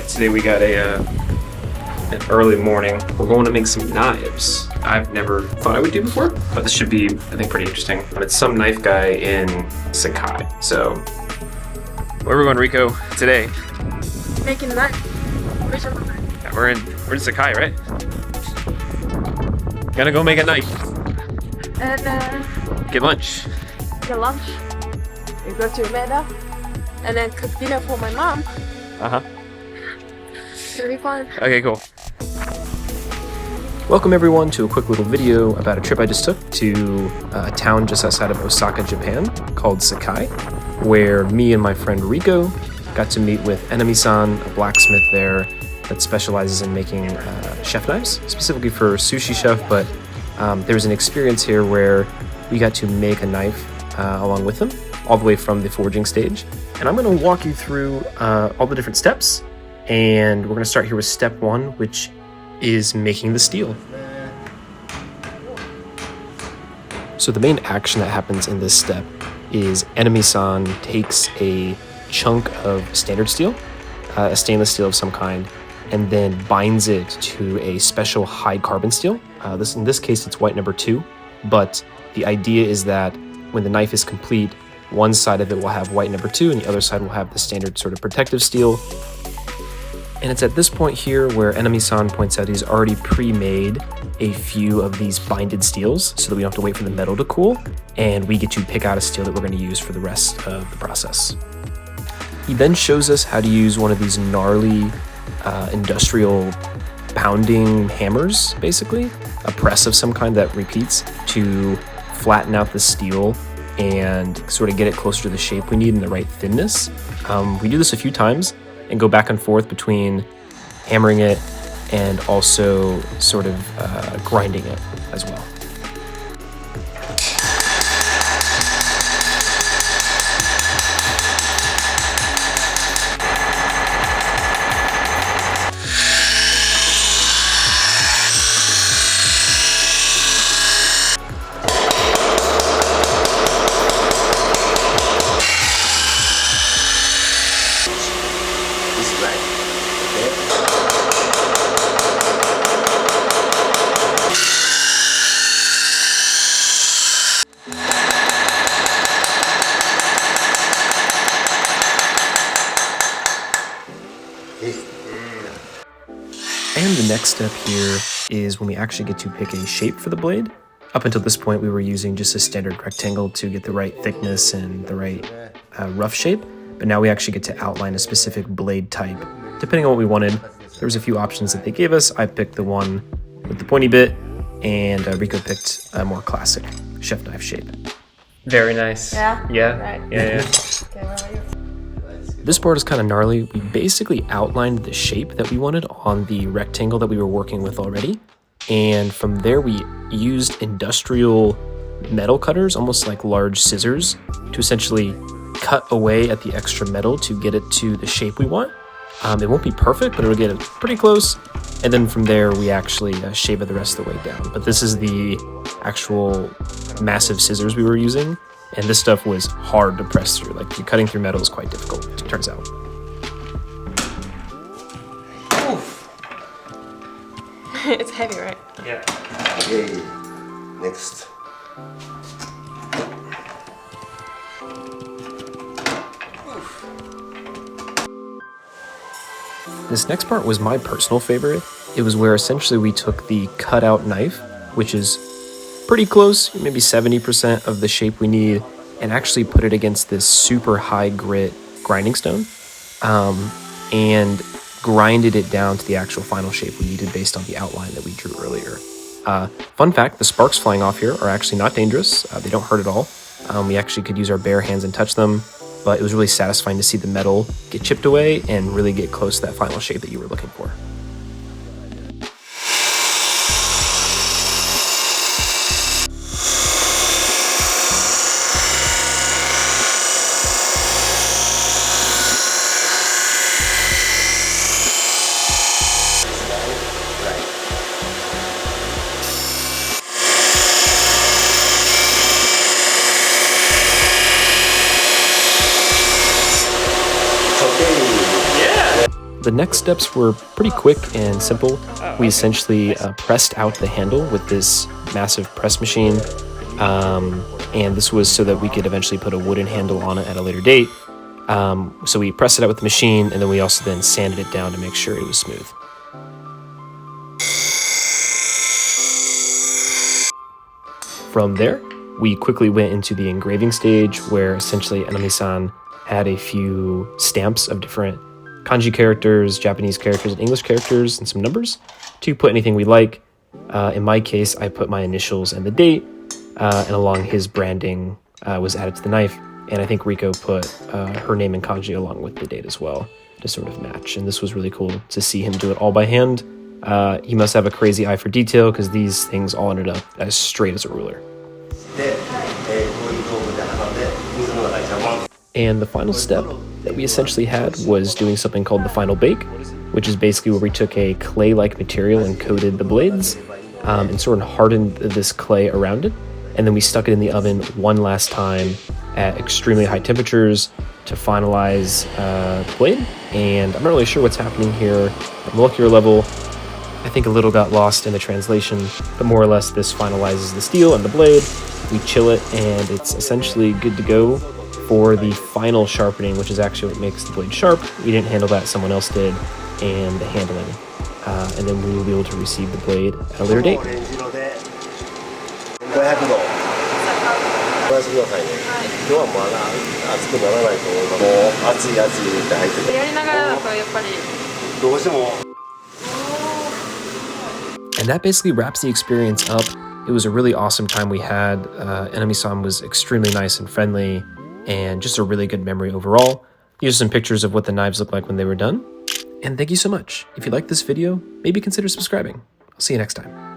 Alright, today we got an early morning. We're going to make some knives. I've never thought I would do before, but this should be, I think, pretty interesting. It's some knife guy in Sakai. So, where are we going, Rico, today? Making a knife. Yeah, we're in Sakai, right? Gonna go make a knife. And Get lunch. get lunch. We go to Meda and then cook dinner for my mom. Uh-huh. It'll be fun. Okay, cool. Welcome everyone to a quick little video about a trip I just took to a town just outside of Osaka, Japan called Sakai, where me and my friend Rico got to meet with Enami-san, a blacksmith there that specializes in making chef knives, specifically for sushi chef, but there was an experience here where we got to make a knife along with him, all the way from the forging stage. And I'm going to walk you through all the different steps, and we're going to start here with step one, which is making the steel. So the main action that happens in this step is Enami-san takes a chunk of standard steel, a stainless steel of some kind, and then binds it to a special high carbon steel. In this case, it's white number 2, but the idea is that when the knife is complete, one side of it will have white number 2 and the other side will have the standard sort of protective steel. And it's at this point here where Enami-san points out he's already pre-made a few of these binded steels so that we don't have to wait for the metal to cool, and we get to pick out a steel that we're going to use for the rest of the process. He then shows us how to use one of these gnarly industrial pounding hammers, basically, a press of some kind that repeats, to flatten out the steel and sort of get it closer to the shape we need and the right thinness. We do this a few times and go back and forth between hammering it and also sort of grinding it as well. And the next step here is when we actually get to pick a shape for the blade. Up until this point, we were using just a standard rectangle to get the right thickness and the right rough shape. But now we actually get to outline a specific blade type. Depending on what we wanted, there was a few options that they gave us. I picked the one with the pointy bit, and Rico picked a more classic chef knife shape. Very nice. Yeah? Yeah? Right. Yeah. Okay, what about you? This part is kind of gnarly. We basically outlined the shape that we wanted on the rectangle that we were working with already. And from there, we used industrial metal cutters, almost like large scissors, to essentially cut away at the extra metal to get it to the shape we want. It won't be perfect, but it'll get it pretty close. And then from there, we actually shave it the rest of the way down. But this is the actual massive scissors we were using. And this stuff was hard to press through. Like, cutting through metal is quite difficult, it turns out. Oof. It's heavy, right? Yeah. Okay, next. This next part was my personal favorite. It was where essentially we took the cutout knife, which is pretty close, maybe 70% of the shape we need, and actually put it against this super high grit grinding stone, and grinded it down to the actual final shape we needed based on the outline that we drew earlier. Fun fact, the sparks flying off here are actually not dangerous. They don't hurt at all. We actually could use our bare hands and touch them, but it was really satisfying to see the metal get chipped away and really get close to that final shape that you were looking for. the next steps were pretty quick and simple. We essentially pressed out the handle with this massive press machine, and this was so that we could eventually put a wooden handle on it at a later date. So we pressed it out with the machine, and then we also then sanded it down to make sure it was smooth. From there, we quickly went into the engraving stage, where essentially Enami-san had a few stamps of different kanji characters, Japanese characters, and English characters, and some numbers to put anything we like. In my case, I put my initials and the date, and along his branding was added to the knife. And I think Rico put her name in kanji along with the date as well to sort of match. And this was really cool to see him do it all by hand. He must have a crazy eye for detail, because these things all ended up as straight as a ruler. And the final step that we essentially had was doing something called the final bake, which is basically where we took a clay-like material and coated the blades and sort of hardened this clay around it. And then we stuck it in the oven one last time at extremely high temperatures to finalize the blade. And I'm not really sure what's happening here at the molecular level. I think a little got lost in the translation, but more or less this finalizes the steel and the blade. We chill it, and it's essentially good to go for the final sharpening, which is actually what makes the blade sharp. We didn't handle that, someone else did, and the handling. And then we will be able to receive the blade at a later date. And that basically wraps the experience up. It was a really awesome time we had. Enami-san was extremely nice and friendly, and just a really good memory overall. These are some pictures of what the knives look like when they were done. And thank you so much. If you liked this video, maybe consider subscribing. I'll see you next time.